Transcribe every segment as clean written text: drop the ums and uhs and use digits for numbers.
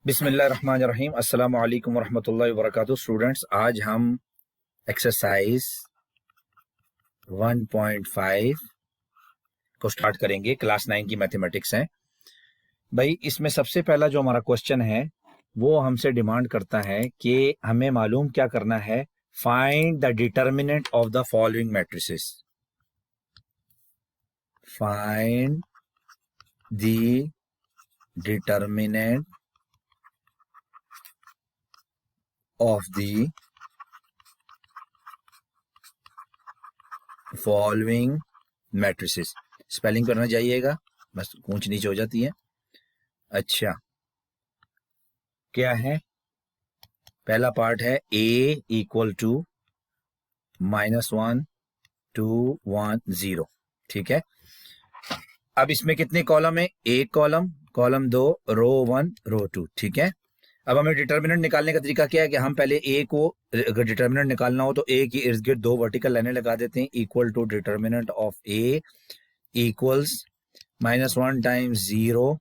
बिस्मिल्लाहिर्रहमानिर्रहीम। अस्सलाम वालेकुम वरहमतुल्लाहि वबरकातुहू। स्टूडेंट्स, आज हम एक्सरसाइज 1.5 को स्टार्ट करेंगे। क्लास 9 की मैथमेटिक्स है भाई। इसमें सबसे पहला जो हमारा क्वेश्चन है वो हमसे डिमांड करता है कि हमें मालूम क्या करना है, find the determinant of the following matrices. Find the determinant of the following matrices। Spelling करना चाहिएगा, बस ऊंच नीचे हो जाती है। अच्छा, क्या है? पहला पार्ट है a इक्वल टू -1 2 1 0। ठीक है। अब इसमें कितने कॉलम है? एक कॉलम, कॉलम 2, रो 1 रो 2। ठीक है। अब हमें डिटर्मिनेंट निकालने का तरीका क्या है कि हम पहले ए को, अगर डिटर्मिनेंट निकालना हो तो ए की इर्द गिर्द दो वर्टिकल लाइनें लगा देते हैं। Equal to determinant of A equals -1 times 0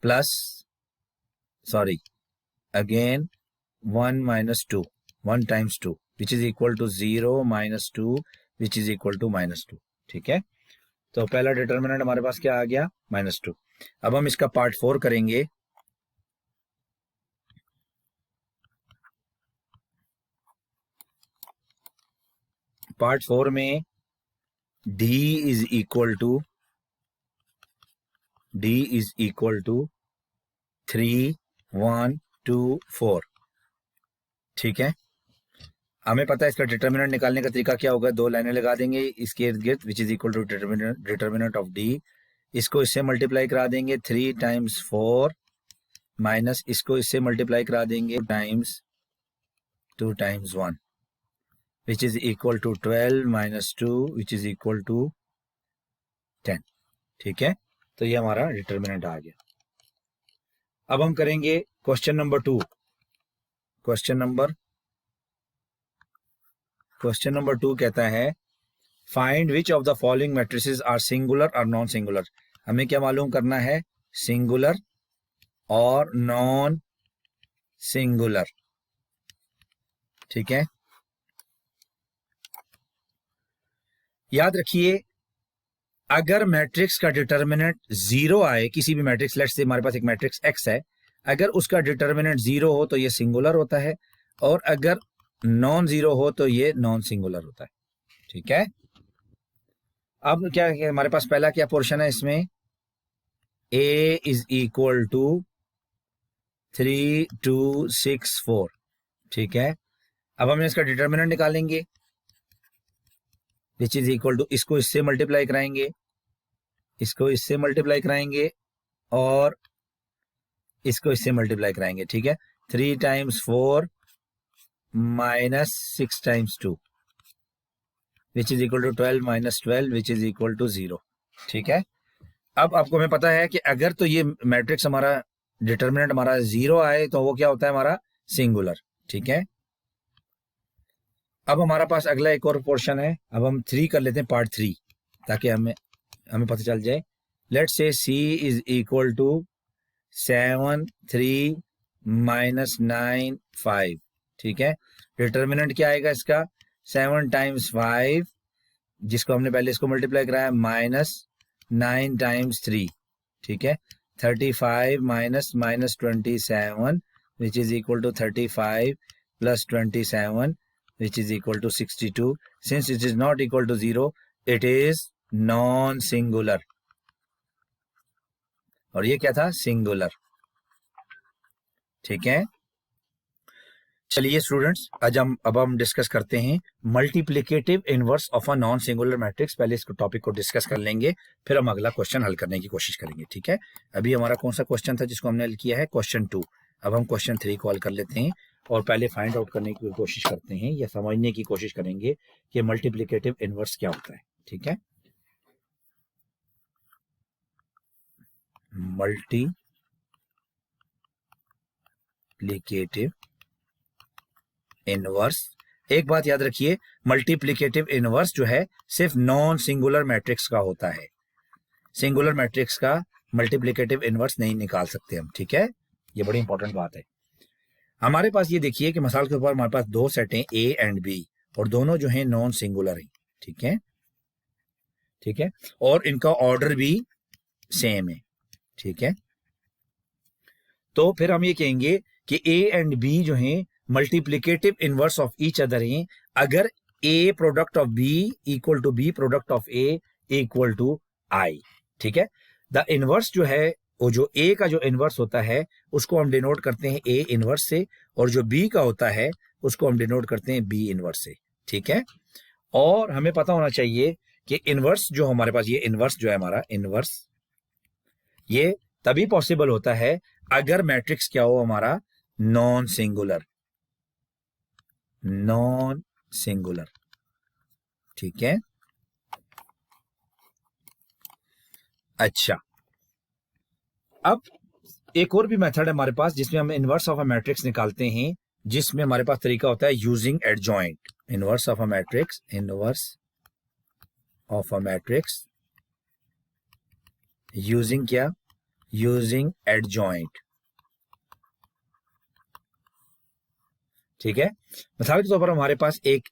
plus again 1 - 2, 1 times 2 which is equal to 0 - 2 which is equal to -2। ठीक है। तो पहला डिटर्मिनेंट हमारे पास क्या आ गया? -2। अब हम इसका पार्ट 4 करेंगे। पार्ट 4 में d इज इक्वल टू 3 1 2 4। ठीक है। हमें पता है इसका डिटर्मिनेंट निकालने का तरीका क्या होगा। दो लाइनें लगा देंगे इसके इर्द गिर्द, which is equal to determinant of d। इसको इससे मल्टीप्लाई करा देंगे 3 टाइम्स 4 माइनस इसको इससे मल्टीप्लाई करा देंगे 2 times 1 which is equal to 12 - 2 which is equal to 10। ठीक है। तो ये हमारा डिटर्मिनेंट आ गया। अब हम करेंगे क्वेश्चन नंबर 2। क्वेश्चन नंबर 2 कहता है find which of the following matrices are singular और नॉन सिंगुलर। हमें क्या मालूम करना है? सिंगुलर और नॉन सिंगुलर। ठीक है। याद रखिए, अगर मैट्रिक्स का डिटर्मिनेंट 0 आए, किसी भी मैट्रिक्स, लेट्स से हमारे पास एक मैट्रिक्स x है, अगर उसका डिटर्मिनेंट 0 हो तो ये सिंगुलर होता है, और अगर नॉन 0 हो तो ये नॉन सिंगुलर होता है। ठीक है। अब क्या है, हमारे पास पहला क्या पोर्शन है इसमें? a is equal to 3 2 6 4। ठीक है। अब हम इसका डिटर्मिनेंट निकालेंगे, विच इज इक्वल टू, इसको इससे मल्टीप्लाई कराएंगे, इसको इससे मल्टीप्लाई कराएंगे, और इसको इससे मल्टीप्लाई कराएंगे। ठीक है। 3 times 4 minus 6 times 2 which is equal to 12 - 12 which is equal to 0। ठीक है। अब आपको हमें पता है कि अगर तो ये मैट्रिक्स हमारा डिटर्मिनेंट हमारा 0 आए तो वो क्या होता है? हमारा सिंगुलर। ठीक है। अब हमारा पास अगला एक और पोर्शन है। अब हम 3 कर लेते हैं, पार्ट 3, ताकि हमें पता चल जाए। Let's say c is equal to 7 3 - 9 5। ठीक है। डिटर्मिनेंट क्या आएगा इसका? 7 टाइम्स 5, जिसको हमने पहले इसको मल्टीप्लाई कराया, -9 टाइम्स 3। ठीक है। 35 - -27 which is equal to 35 plus 27 which is equal to 62. Since it is not equal to 0, it is non-singular. और ये क्या था? सिंगुलर। ठीक है। चलिए स्टूडेंट्स, अब हम डिस्कस करते हैं multiplicative inverse of a non singular matrix. पहले इसको टॉपिक को डिस्कस कर लेंगे, फिर हम अगला क्वेश्चन हल करने की कोशिश करेंगे। ठीक है। अभी हमारा कौन सा क्वेश्चन था जिसको हमने हल किया है? क्वेश्चन 2। अब हम क्वेश्चन 3 को हल कर लेते हैं, और पहले फाइंड आउट करने की कोशिश करते हैं, या समझने की कोशिश करेंगे कि मल्टीप्लिकेटिव इनवर्स क्या होता है। ठीक है। मल्टीप्लिकेटिव इनवर्स, एक बात याद रखिए, मल्टीप्लिकेटिव इनवर्स जो है सिर्फ नॉन सिंगुलर मैट्रिक्स का होता है। सिंगुलर मैट्रिक्स का मल्टीप्लिकेटिव इनवर्स नहीं निकाल सकते हम। ठीक है। ये बड़ी इंपॉर्टेंट बात है। हमारे पास ये देखिए कि मिसाल के ऊपर हमारे पास दो सेट हैं ए एंड बी, और दोनों जो हैं नॉन सिंगुलर हैं, ठीक है, ठीक है, और इनका ऑर्डर भी सेम है, ठीक है। तो फिर हम ये कहेंगे कि ए एंड बी जो हैं multiplicative inverse of each other हैं अगर A product of B equal to B product of A equal to I, ठीक है। द इनवर्स जो है वो जो ए का जो इनवर्स होता है उसको हम डिनोट करते हैं ए इनवर्स से, और जो बी का होता है उसको हम डिनोट करते हैं बी इनवर्स से, ठीक है। और हमें पता होना चाहिए कि इनवर्स जो हमारे पास ये इनवर्स जो है हमारा इनवर्स, ये तभी पॉसिबल होता है अगर मैट्रिक्स क्या हो हमारा नॉन सिंगुलर, नॉन सिंगुलर, ठीक है। अच्छा, अब एक और भी मेथड है हमारे पास जिसमें हम इनवर्स ऑफ अ मैट्रिक्स निकालते हैं, जिसमें हमारे पास तरीका होता है using adjoint. Inverse of a matrix, inverse of a matrix using क्या, यूजिंग एडजॉइंट, ठीक है। मिसाल के तौर पर हमारे पास एक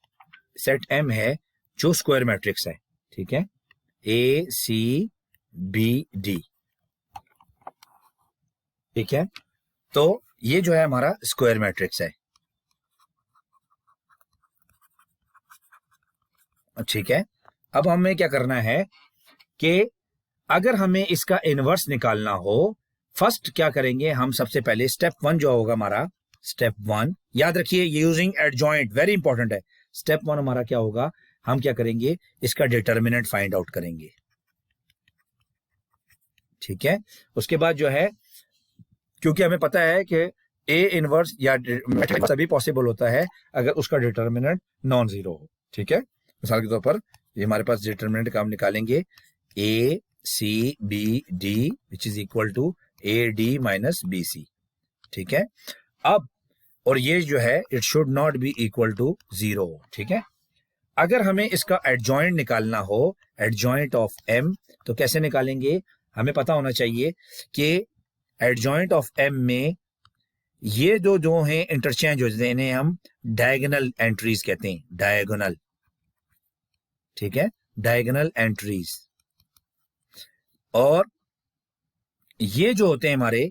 सेट एम है जो स्क्वायर मैट्रिक्स है, ठीक है, ए सी बी डी, ठीक है। तो ये जो है हमारा स्क्वायर मैट्रिक्स है, ठीक है। अब हमें क्या करना है कि अगर हमें इसका इनवर्स निकालना हो, फर्स्ट क्या करेंगे हम, सबसे पहले स्टेप वन जो होगा हमारा, स्टेप वन याद रखिए यूजिंग एडजॉइंट वेरी इंपॉर्टेंट है। स्टेप वन हमारा क्या होगा, हम क्या करेंगे, इसका डिटर्मिनेंट फाइंड आउट करेंगे, ठीक है। उसके बाद जो है, क्योंकि हमें पता है कि ए इनवर्स या मैट्रिक्स तभी पॉसिबल होता है अगर उसका डिटर्मिनेंट नॉन जीरो हो, ठीक है। मिसाल के तौर पर ये हमारे पास डिटर्मिनेंट का हम निकालेंगे A C B D which is equal to A D minus B C, ठीक है। अब और ये जो है it should not be equal to zero, ठीक है। अगर हमें इसका एडजॉइंट निकालना हो, एडजॉइंट ऑफ एम, तो कैसे निकालेंगे, हमें पता होना चाहिए कि एडजॉइंट ऑफ एम में ये जो हैं इंटरचेंज हो जाते हैं, इन्हें हम डायगोनल एंट्रीज कहते हैं, डायगोनल, ठीक है, डायगोनल एंट्रीज। और ये जो होते हैं हमारे,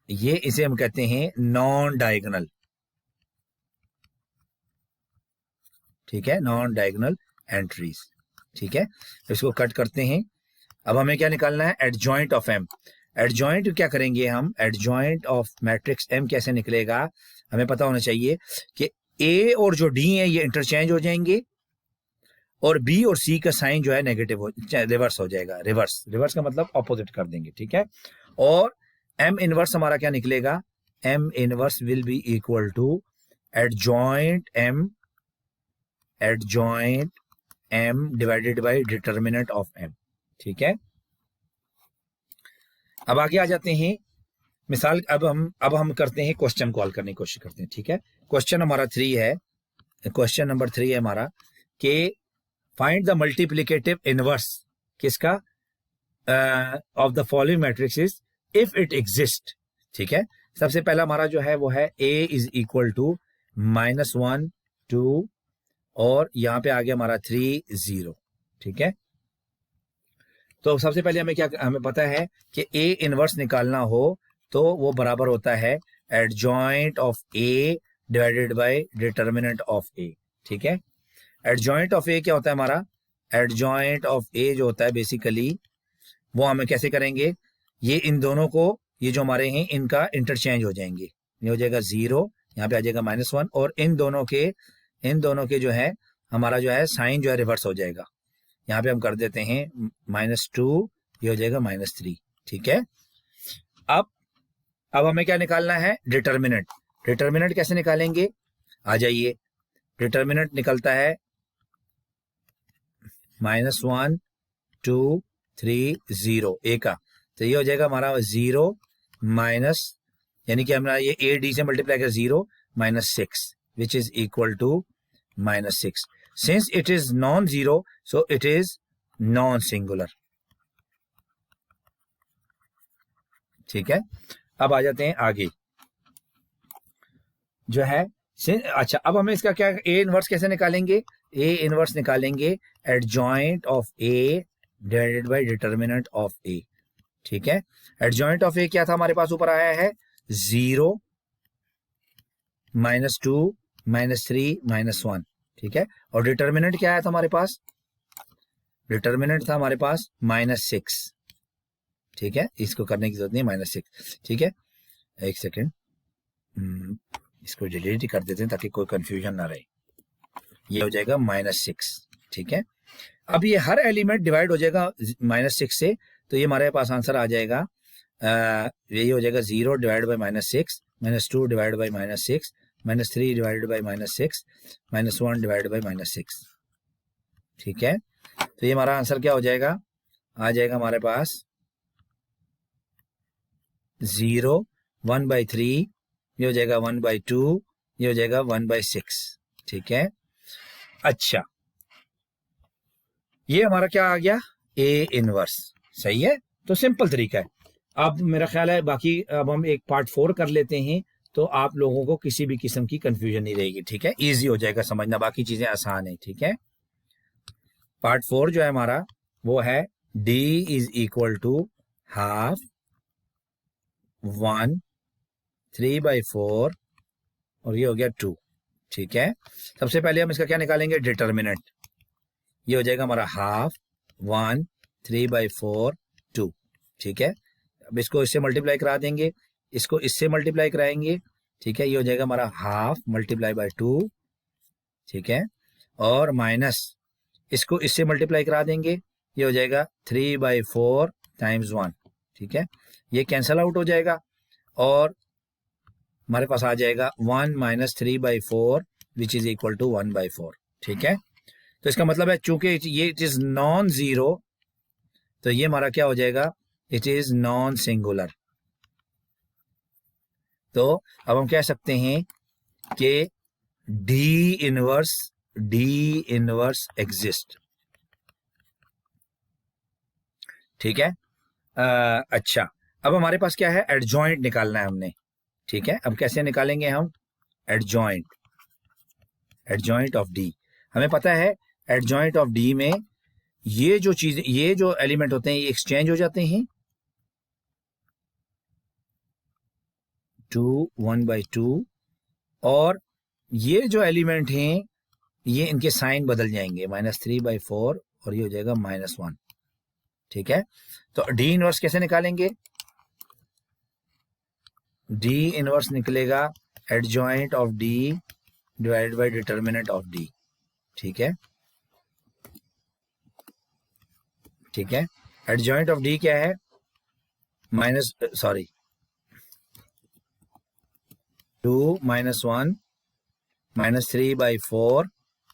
ये इसे हम कहते हैं नॉन डायगोनल, ठीक है, नॉन डायगोनल एंट्रीज, ठीक है। इसको कट करते हैं। अब हमें क्या निकालना है, एडजॉइंट ऑफ एम। एडजॉइंट क्या करेंगे हम, एडजॉइंट ऑफ मैट्रिक्स एम कैसे निकलेगा, हमें पता होना चाहिए कि ए और जो डी है ये इंटरचेंज हो जाएंगे, और बी और सी का साइन जो है नेगेटिव हो, रिवर्स हो जाएगा, रिवर्स, रिवर्स का मतलब ऑपोजिट कर देंगे, ठीक है। और एम इनवर्स हमारा क्या निकलेगा, M inverse will be equal to adjoint M, adjoint M divided by determinant of M, ठीक है। अब आगे आ जाते हैं मिसाल, अब हम करते हैं क्वेश्चन को हल करने की कोशिश करते हैं, ठीक है। क्वेश्चन हमारा 3 है, क्वेश्चन नंबर 3 है हमारा कि फाइंड द मल्टीप्लिकेटिव इनवर्स किसका, of the following matrixes if it exist, ठीक है। सबसे पहला हमारा जो है वो है a इज इक्वल टू -1 2 और यहां पे आ गया हमारा 3 0, ठीक है। तो सबसे पहले हमें पता है कि a इनवर्स निकालना हो तो वो बराबर होता है adjoint of a divided by determinant of a, ठीक है। एडजॉइंट ऑफ a क्या होता है हमारा, एडजॉइंट ऑफ a जो होता है बेसिकली वो हमें कैसे करेंगे, ये इन दोनों को, ये जो हमारे हैं इनका इंटरचेंज हो जाएंगे, ये हो जाएगा 0, यहाँ पे आ जाएगा -1, और इन दोनों के जो है हमारा जो है साइन जो है रिवर्स हो जाएगा। यहाँ पे हम कर देते हैं -2, ये हो जाएगा -3, ठीक है। अब हमें क्या निकालना है, डिटर्मिनेंट। डिटर्मिनेंट कैसे निकालेंगे, आ जाइए, डिटर्मिनेंट निकलता है -1 2 3 0 a का, तो ये हो जाएगा हमारा 0 माइनस, यानी कि हमारा ये a d से मल्टीप्लाई कर 0 -6 which is equal to -6। Since it is non zero so it is non singular, ठीक है। अब आ जाते हैं आगे जो है अच्छा, अब हमें इसका क्या ए इनवर्स कैसे निकालेंगे? ए इनवर्स निकालेंगे adjoint of A divided by determinant of A. ठीक है, एडजॉइंट ऑफ ए क्या था हमारे पास? ऊपर आया है 0 -2 -3 -1। ठीक है, और डिटर्मिनेंट क्या आया था हमारे पास? डिटर्मिनेंट था हमारे पास -6। ठीक है, इसको करने की जरूरत नहीं, -6। ठीक है, एक सेकेंड, इसको डिलीट ही कर देते हैं ताकि कोई कंफ्यूजन ना रहे। ये हो जाएगा -6। ठीक है, अब ये हर एलिमेंट डिवाइड हो जाएगा -6 से, तो ये हमारे पास आंसर आ जाएगा, यही हो जाएगा 0 divide by -6, -2 divide by -6, -3 divide by -6, -1 divide by -6। ठीक है, तो ये हमारा आंसर क्या हो जाएगा? आ जाएगा हमारे पास 0, 1/3, ये हो जाएगा 1/2, ये हो जाएगा 1/6। ठीक है, अच्छा, ये हमारा क्या आ गया? A inverse. सही है, तो सिंपल तरीका है। अब मेरा ख्याल है बाकी अब हम एक पार्ट 4 कर लेते हैं, तो आप लोगों को किसी भी किस्म की कंफ्यूजन नहीं रहेगी। ठीक है, इजी हो जाएगा समझना, बाकी चीजें आसान है। ठीक है, पार्ट 4 जो है हमारा वो है d is equal to half 1 3/4 और ये हो गया 2। ठीक है, सबसे पहले हम इसका क्या निकालेंगे? डिटर्मिनेंट। ये हो जाएगा हमारा हाफ 1 3/4 2। ठीक है, अब इसको इससे मल्टीप्लाई करा देंगे, इसको इससे मल्टीप्लाई कराएंगे। ठीक है, ये हो जाएगा हमारा हाफ मल्टीप्लाई बाय 2। ठीक है, और माइनस इसको इससे मल्टीप्लाई करा देंगे, ये हो जाएगा 3/4 टाइम्स 1। ठीक है, ये कैंसल आउट हो जाएगा और हमारे पास आ जाएगा 1 - 3/4 विच इज इक्वल टू 1/4। ठीक है, तो इसका मतलब है चूंकि ये इट इज नॉन जीरो, तो ये हमारा क्या हो जाएगा? It is non singular. तो अब हम कह सकते हैं कि डी इनवर्स एग्जिस्ट। ठीक है, अच्छा, अब हमारे पास क्या है? एडजॉइंट निकालना है हमने। ठीक है, अब कैसे निकालेंगे हम एडजॉइंट ऑफ डी? हमें पता है एडजॉइंट ऑफ डी में ये जो चीज, ये जो एलिमेंट होते हैं ये एक्सचेंज हो जाते हैं, 2 1/2, और ये जो एलिमेंट हैं ये इनके साइन बदल जाएंगे, -3/4 और ये हो जाएगा -1। ठीक है, तो डी इनवर्स कैसे निकालेंगे? डी इनवर्स निकलेगा adjoint of D divided by determinant of D. ठीक है, ठीक है, एडजॉइंट ऑफ डी क्या है? 2 - 1 -3/4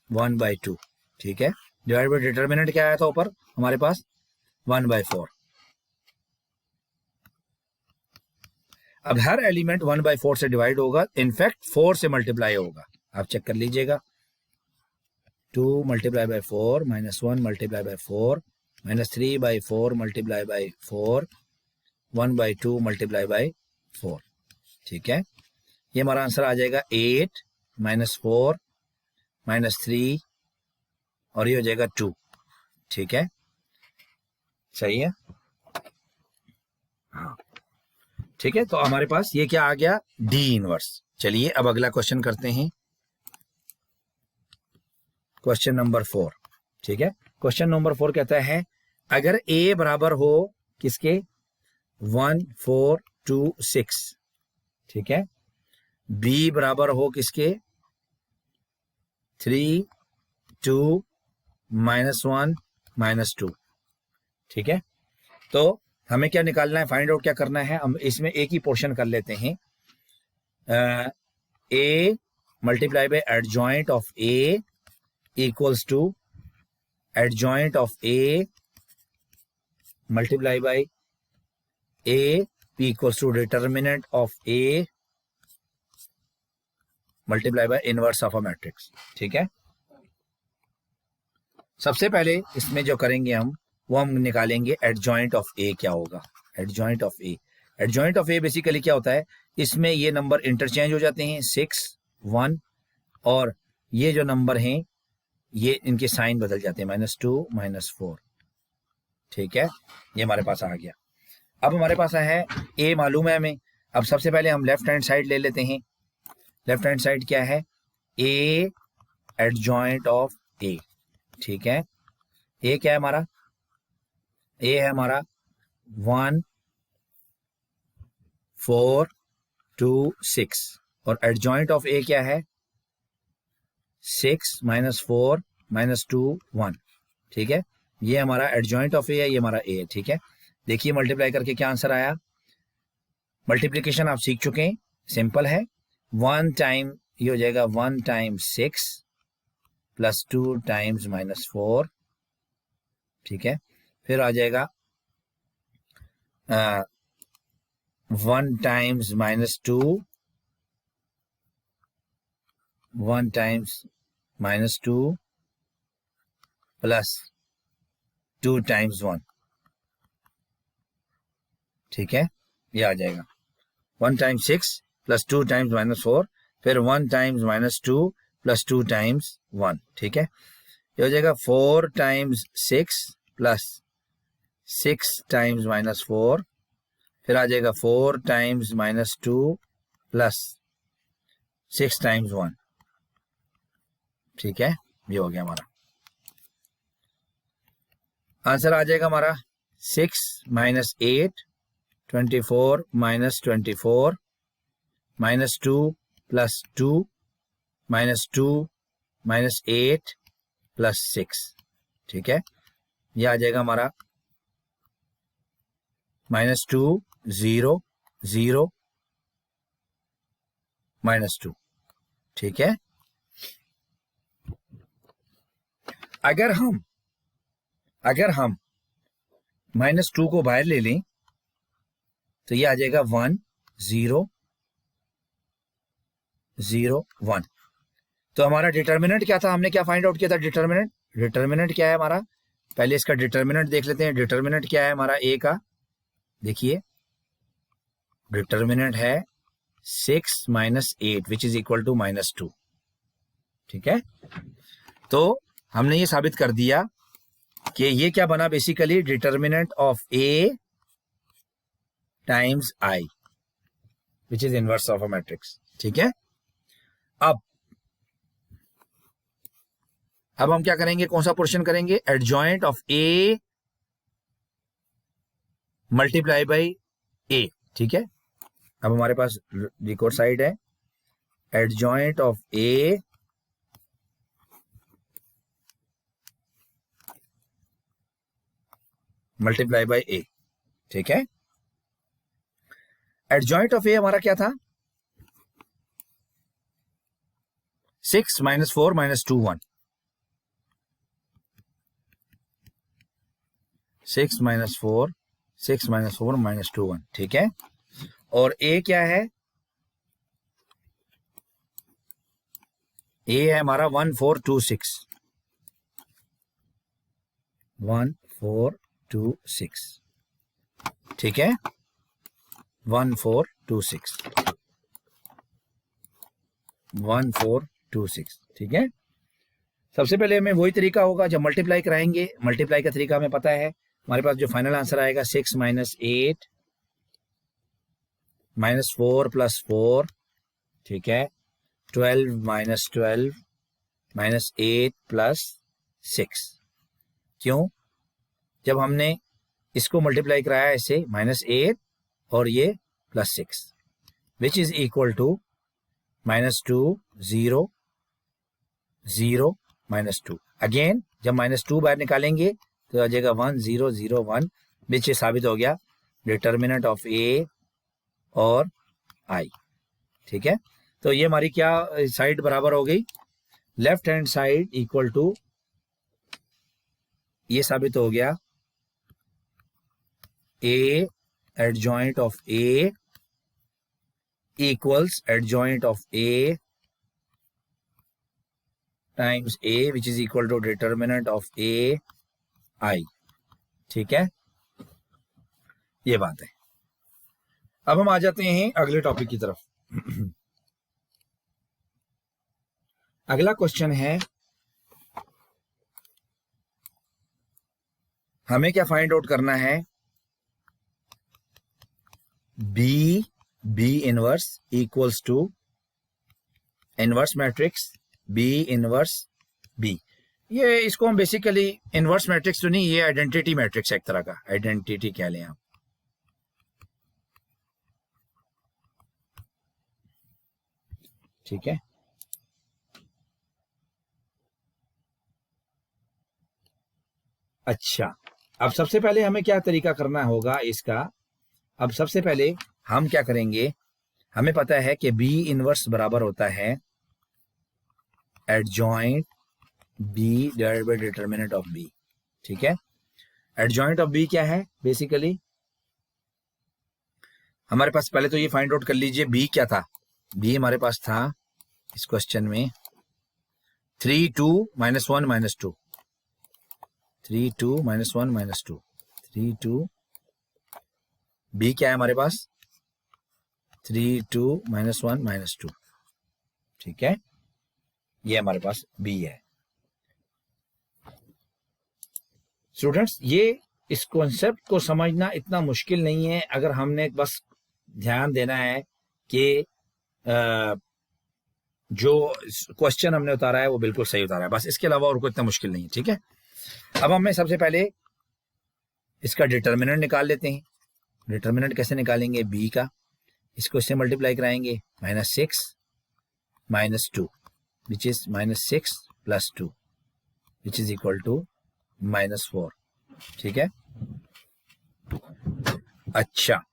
1/2। ठीक है, डिवाइड बाय डिटर्मिनेंट क्या आया था ऊपर हमारे पास? 1/4। अब हर एलिमेंट 1/4 से डिवाइड होगा, इनफैक्ट 4 से मल्टीप्लाई होगा। आप चेक कर लीजिएगा, 2 × 4 -1 × 4 -3/4 × 4 1/2 × 4। ठीक है, ये हमारा आंसर आ जाएगा 8 -4 -3 और ये हो जाएगा 2। ठीक है, सही है, हाँ, ठीक है, तो हमारे पास ये क्या आ गया? D inverse. चलिए अब अगला क्वेश्चन करते हैं, क्वेश्चन नंबर 4। ठीक है, क्वेश्चन नंबर 4 कहता है अगर ए बराबर हो किसके? 1 4 2 6। ठीक है, बी बराबर हो किसके? 3 2 -1 -2। ठीक है, तो हमें क्या निकालना है? फाइंड आउट क्या करना है? हम इसमें एक ही पोर्शन कर लेते हैं, A multiply by adjoint of A equals to adjoint of A multiply by A equals to determinant of A multiply by inverse of a matrix. ठीक है, सबसे पहले इसमें जो करेंगे हम वो हम निकालेंगे एडजॉइंट ऑफ ए क्या होगा। Adjoint of A adjoint of A basically क्या होता है, इसमें ये नंबर इंटरचेंज हो जाते हैं 6, 1, और ये जो नंबर हैं ये इनके साइन बदल जाते हैं -2, -4। ठीक है, ये हमारे पास आ गया। अब हमारे पास है ए मालूम है हमें। अब सबसे पहले हम लेफ्ट हैंड साइड ले लेते हैं। लेफ्ट हैंड साइड क्या है, ए एडजॉइंट ऑफ ए। ठीक है, ए क्या है हमारा, ए है हमारा 1, 4, 2, 6, और एडजॉइंट ऑफ ए क्या है 6, -4, -2, 1। ठीक है, ये हमारा एडजॉइंट ऑफ ए है, ये हमारा ए है। ठीक है, देखिए मल्टीप्लाई करके क्या आंसर आया। मल्टीप्लिकेशन आप सीख चुके हैं, सिंपल है। 1 टाइम ये हो जाएगा 1 टाइम्स 6 प्लस 2 टाइम्स -4। ठीक है, फिर आ जाएगा 1 टाइम्स -2, 1 टाइम्स -2 प्लस 2 टाइम्स 1। ठीक है, ये आ जाएगा 1 टाइम्स 6 प्लस 2 टाइम्स -4, फिर 1 टाइम्स -2 प्लस 2 टाइम्स 1। ठीक है, ये हो जाएगा 4 टाइम्स 6 प्लस 6 टाइम्स -4, फिर आ जाएगा 4 टाइम्स -2 प्लस 6 टाइम्स 1। ठीक है, ये हो गया हमारा आंसर। आ जाएगा हमारा 6 - 8, 24 - 24, -2 प्लस 2, -2 -8 प्लस 6। ठीक है, ये आ जाएगा हमारा -2, 0, 0, -2। ठीक है, अगर हम -2 को बाहर ले लें तो ये आ जाएगा 1, 0, 0, 1। तो हमारा डिटर्मिनेंट क्या था, हमने क्या फाइंड आउट किया था, डिटर्मिनेंट क्या है हमारा, पहले इसका डिटर्मिनेंट देख लेते हैं। डिटर्मिनेंट क्या है हमारा ए का, देखिए डिटर्मिनेंट है 6 - 8 विच इज इक्वल टू -2। ठीक है, तो हमने ये साबित कर दिया कि ये क्या बना, basically determinant of A times I which is inverse of a matrix. ठीक है, अब हम क्या करेंगे, कौन सा पोर्शन करेंगे, adjoint of A multiply by A. ठीक है, अब हमारे पास एक और साइड है, adjoint of A multiply by A. ठीक है, एडजॉइंट ऑफ ए हमारा क्या था, 6 - 4 -2 1, 6 - 4 -2 1। ठीक है, और ए क्या है, ए है हमारा 1 4 2 6, 1 4 2 6। ठीक है, 1 4 2 6, 1 4 2 6। ठीक है, सबसे पहले हमें वही तरीका होगा जब मल्टीप्लाई कराएंगे, मल्टीप्लाई का तरीका हमें पता है। हमारे पास जो फाइनल आंसर आएगा 6 - 8 -4 + 4। ठीक है, 12 - 12 -8 + 6। क्यों, जब हमने इसको मल्टीप्लाई कराया ऐसे -8 और ये +6 which is equal to -2 0 0 -2। Again जब -2 बाहर निकालेंगे तो आ जाएगा 1 0 0 1 विच साबित हो गया डिटर्मिनेंट ऑफ ए और आई। ठीक है, तो ये हमारी क्या साइड बराबर हो गई, left hand side equal to, ये साबित हो गया A adjoint of A equals adjoint of A times A which is equal to determinant of A I. ठीक है, ये बात है। अब हम आ जाते हैं अगले टॉपिक की तरफ। अगला क्वेश्चन है, हमें क्या फाइंड आउट करना है, B inverse equals to inverse matrix B inverse B. ये इसको हम बेसिकली इनवर्स मैट्रिक्स तो नहीं, ये आइडेंटिटी मैट्रिक्स है, एक तरह का आइडेंटिटी कह लें आप। ठीक है, अच्छा अब सबसे पहले हमें क्या तरीका करना होगा इसका। अब सबसे पहले हम क्या करेंगे, हमें पता है कि बी इनवर्स बराबर होता है adjoint B divided by determinant of B. ठीक है, एडजॉइंट ऑफ बी क्या है, बेसिकली हमारे पास पहले तो ये फाइंड आउट कर लीजिए बी क्या था। बी हमारे पास था इस क्वेश्चन में 3 2 -1 -2, 3 2 -1 -2, 3 2, बी क्या है हमारे पास 3 2 -1 -2। ठीक है, ये हमारे पास बी है। स्टूडेंट्स, ये इस कॉन्सेप्ट को समझना इतना मुश्किल नहीं है, अगर हमने बस ध्यान देना है कि जो क्वेश्चन हमने उतारा है वो बिल्कुल सही उतारा है, बस इसके अलावा और कोई इतना मुश्किल नहीं है। ठीक है, अब हमें सबसे पहले इसका डिटर्मिनेंट निकाल लेते हैं। डिटर्मिनेंट कैसे निकालेंगे, बी का इसको इससे मल्टीप्लाई कराएंगे, -6 -2 which is -6 + 2 which is equal to -4। ठीक है, अच्छा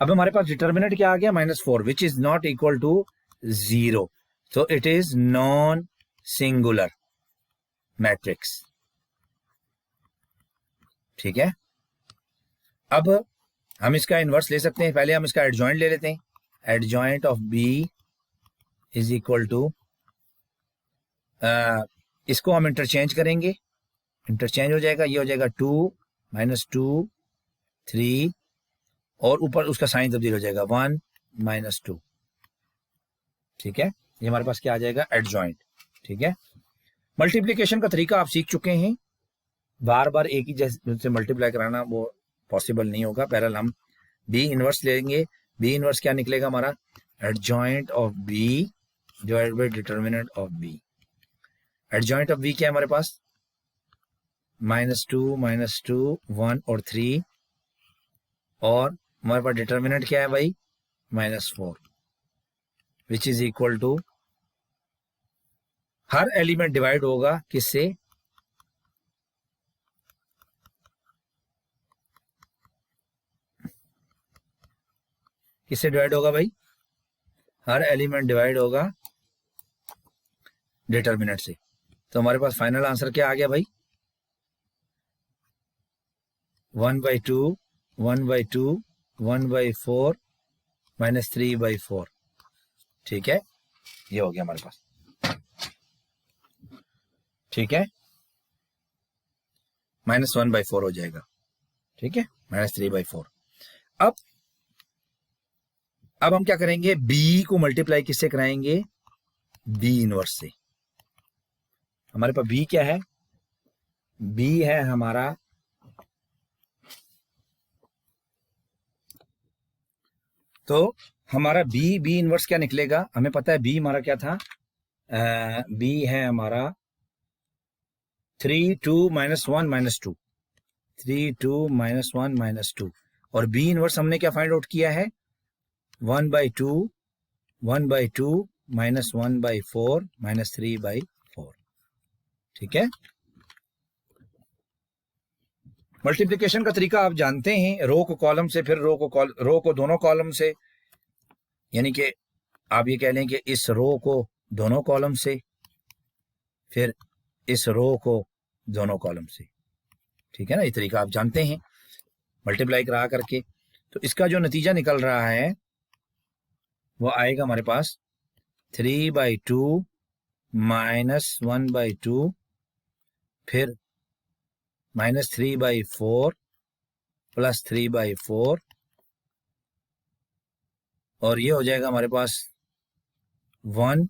अब हमारे पास डिटर्मिनेंट क्या आ गया, -4 which is not equal to 0, तो it is non singular matrix. ठीक है, अब हम इसका इनवर्स ले सकते हैं, पहले हम इसका एडजॉइंट ले लेते हैं। Adjoint of B is equal to, इसको हम इंटरचेंज करेंगे, इंटरचेंज हो जाएगा, ये हो जाएगा 2 -2 3 और ऊपर उसका साइन तब्दील हो जाएगा 1 -2। ठीक है, ये हमारे पास क्या आ जाएगा, एडजॉइंट। ठीक है, मल्टीप्लिकेशन का तरीका आप सीख चुके हैं, बार बार एक ही जैसे मल्टीप्लाई कराना वो पॉसिबल नहीं होगा। पहले हम बी इनवर्स लेंगे, बी इनवर्स क्या निकलेगा हमारा, adjoint of B divided by determinant of B. Adjoint of B क्या है हमारे पास, -2 -2 1 और 3, और हमारे पास डिटर्मिनेंट क्या है भाई, -4 विच इज इक्वल टू, हर एलिमेंट डिवाइड होगा किससे, किससे डिवाइड होगा भाई, हर एलिमेंट डिवाइड होगा डिटर्मिनेंट से। तो हमारे पास फाइनल आंसर क्या आ गया भाई, 1/2 1/2 1/4 -3/4। ठीक है, ये हो गया हमारे पास। ठीक है, -1/4 हो जाएगा। ठीक है, -3/4। अब हम क्या करेंगे, बी को मल्टीप्लाई किससे कराएंगे, बी इनवर्स से। हमारे पास बी क्या है, बी है हमारा तो हमारा बी इनवर्स क्या निकलेगा, हमें पता है बी हमारा क्या था, बी है हमारा 3 2 -1 -2, 3 2 -1 -2, और बी इनवर्स हमने क्या फाइंड आउट किया है, 1/2 1/2 -1/4 -3/4। ठीक है, मल्टीप्लिकेशन का तरीका आप जानते हैं, रो को कॉलम से, फिर रो को दोनों कॉलम से, यानी कि आप ये कह लें कि इस रो को दोनों कॉलम से, फिर इस रो को दोनों कॉलम से। ठीक है ना, ये तरीका आप जानते हैं मल्टीप्लाई करा करके। तो इसका जो नतीजा निकल रहा है वो आएगा हमारे पास 3/2 -1/2 फिर -3/4 +3/4 और ये हो जाएगा हमारे पास 1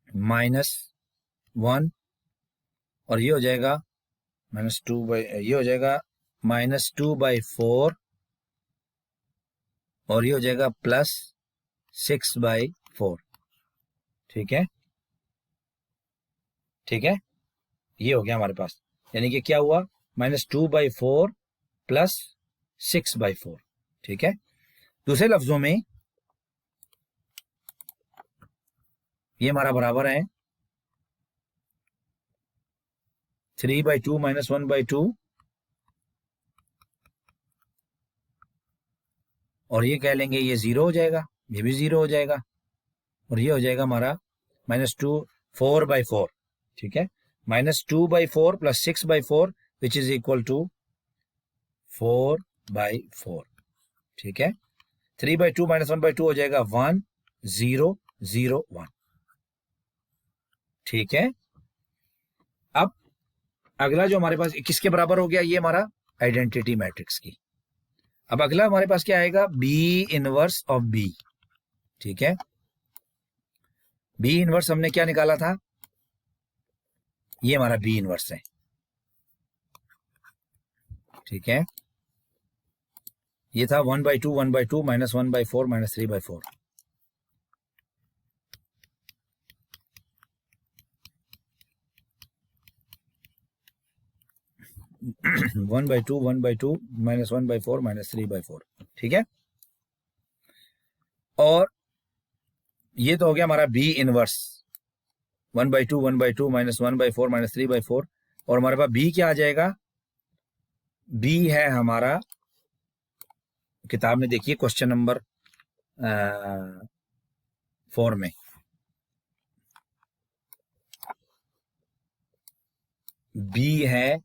माइनस 1, और ये हो जाएगा -2 बाई, ये हो जाएगा -2/4, और ये हो जाएगा +6/4। ठीक है, ठीक है, ये हो गया हमारे पास। यानी कि क्या हुआ, -2/4 +6/4। ठीक है, दूसरे लफ्जों में ये हमारा बराबर है 3/2 -1/2, और ये कह लेंगे ये 0 हो जाएगा, ये भी 0 हो जाएगा, और ये हो जाएगा हमारा -4/4। ठीक है, -2/4 +6/4 विच इज इक्वल टू 4/4। ठीक है, 3/2 -1/2 हो जाएगा 1 0 0 1। ठीक है, अब अगला जो हमारे पास किसके बराबर हो गया, ये हमारा आइडेंटिटी मैट्रिक्स की। अब अगला हमारे पास क्या आएगा, बी इनवर्स ऑफ बी। ठीक है, बी इनवर्स हमने क्या निकाला था, ये हमारा बी इनवर्स है। ठीक है, ये था 1/2 1/2 -1/4 -3/4। 1/2 1/2 -1/4 -3/4। ठीक है, और ये तो हो गया हमारा बी इनवर्स 1/2 1/2 -1/4 -3/4। और हमारे पास बी क्या आ जाएगा, बी है हमारा, किताब में देखिए क्वेश्चन नंबर 4 में बी है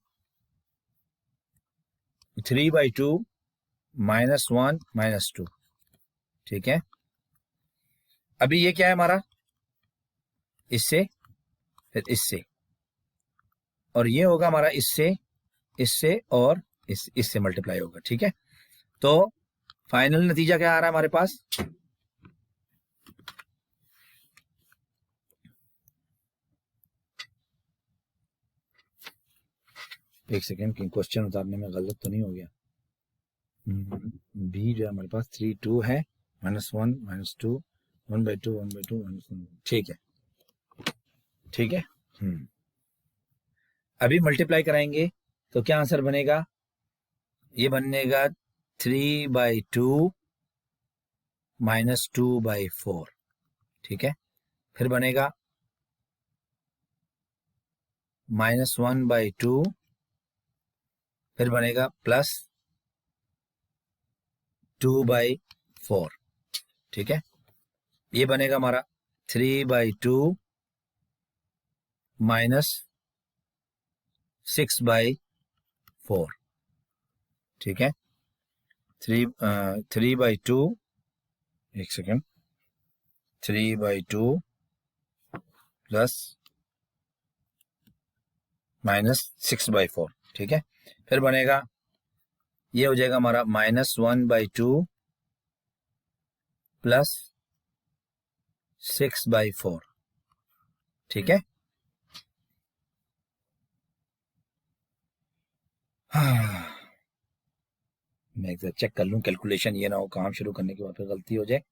3/2 -1 -2। ठीक है, अभी ये क्या है हमारा, इससे फिर इससे, और ये होगा हमारा इससे और इससे मल्टीप्लाई होगा। ठीक है, तो फाइनल नतीजा क्या आ रहा है हमारे पास, एक सेकेंड, क्वेश्चन उतारने में गलत तो नहीं हो गया। बी जो है हमारे पास 3 2 है, -1 -2 1/2 1/2 -1। ठीक है, ठीक है। अभी मल्टीप्लाई कराएंगे तो क्या आंसर बनेगा, ये बनेगा 3/2 -2/4। ठीक है, फिर बनेगा -1/2, फिर बनेगा +2/4। ठीक है, ये बनेगा हमारा 3/2 -6/4। ठीक है, 3/2, एक सेकेंड, 3/2 -6/4। ठीक है, फिर बनेगा, ये हो जाएगा हमारा -1/2 +6/4। ठीक है, मैं एक चेक कर लूं कैलकुलेशन, ये ना हो काम शुरू करने के बाद फिर गलती हो जाए।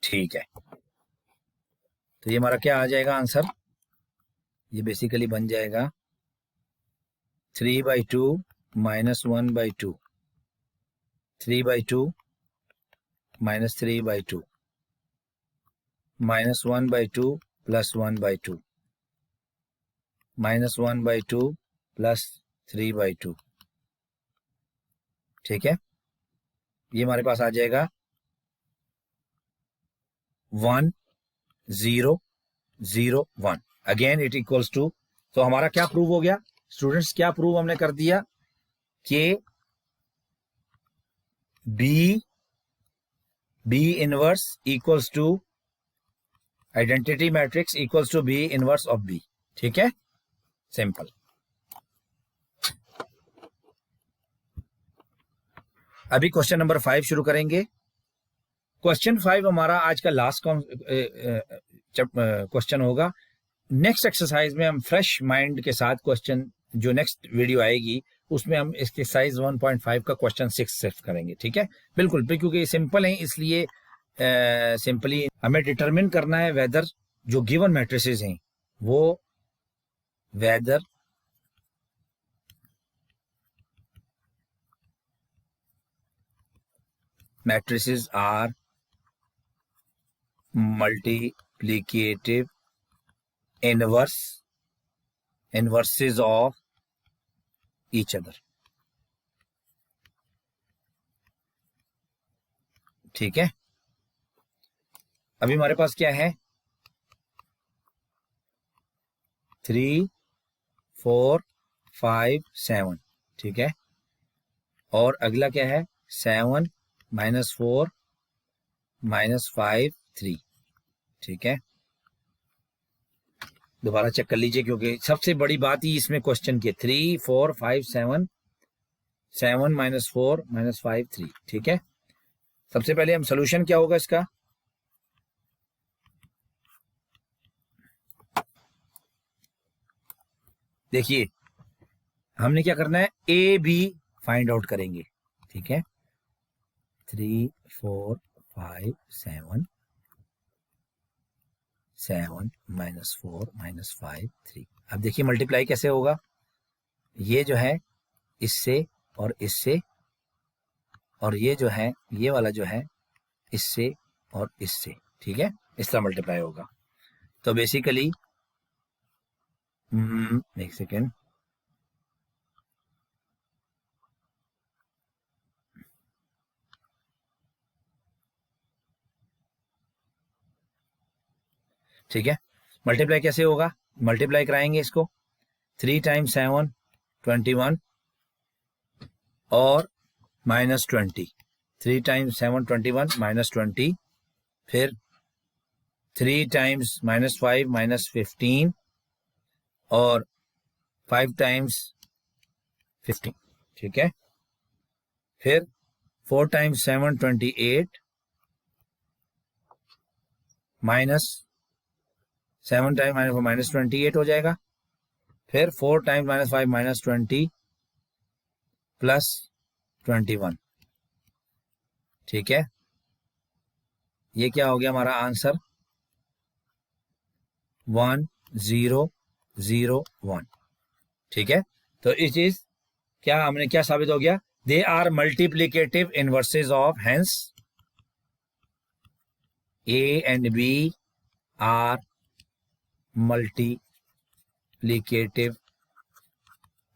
ठीक है, तो ये हमारा क्या आ जाएगा आंसर, ये बेसिकली बन जाएगा 3/2 -1/2 3/2 -3/2 -1/2 +1/2 -1/2 +3/2। ठीक है, ये हमारे पास आ जाएगा 1 0 0 1। अगेन इट इक्वल्स टू, तो हमारा क्या प्रूव हो गया स्टूडेंट्स, क्या प्रूव हमने कर दिया कि B inverse equals to identity matrix equals to B inverse of B. ठीक है, सिंपल। अभी क्वेश्चन नंबर 5 शुरू करेंगे। क्वेश्चन 5 हमारा आज का लास्ट क्वेश्चन होगा। नेक्स्ट एक्सरसाइज में हम फ्रेश माइंड के साथ क्वेश्चन, जो नेक्स्ट वीडियो आएगी उसमें हम एक्सरसाइज 1.5 का क्वेश्चन 6 सिर्फ करेंगे, ठीक है। बिल्कुल, क्योंकि ये सिंपल है, इसलिए सिंपली हमें डिटरमिन करना है वेदर जो गिवन मैट्रिसेस हैं वो whether matrices are multiplicative inverses of each other, ठीक है। अभी हमारे पास क्या है, 3, 4, 5, 7, ठीक है। और अगला क्या है, 7 -4 -5 3, ठीक है। दोबारा चेक कर लीजिए, क्योंकि सबसे बड़ी बात ही इसमें क्वेश्चन की 3, 4, 5, 7, 7 -4 -5 3, ठीक है। सबसे पहले हम सोल्यूशन क्या होगा इसका, देखिए हमने क्या करना है, ए बी फाइंड आउट करेंगे, ठीक है। 3, 4, 5, 7, 7 -4 -5 3। अब देखिए मल्टीप्लाई कैसे होगा, ये जो है इससे और इससे, और ये जो है ये वाला जो है इससे और इससे, ठीक है। इस तरह मल्टीप्लाई होगा। तो बेसिकली एक सेकेंड, ठीक है। मल्टीप्लाई कैसे होगा, मल्टीप्लाई कराएंगे इसको, 3 × 7 21 और -20, 3 × 7 21 -20, फिर 3 × -5 -15 और 5 × 15, ठीक है। फिर 4 × 7 28 -7 × -28 हो जाएगा। फिर 4 × -5 -20 +21, ठीक है। ये क्या हो गया हमारा आंसर, 1 0 0 1, ठीक है। तो इस चीज क्या हमने क्या साबित हो गया, they are multiplicative inverses of, hence A and B are multiplicative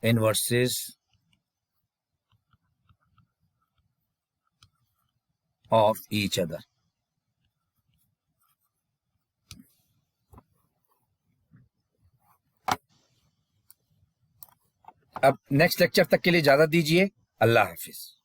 inverses of each other. अब नेक्स्ट लेक्चर तक के लिए इजाजत दीजिए, अल्लाह हाफिज।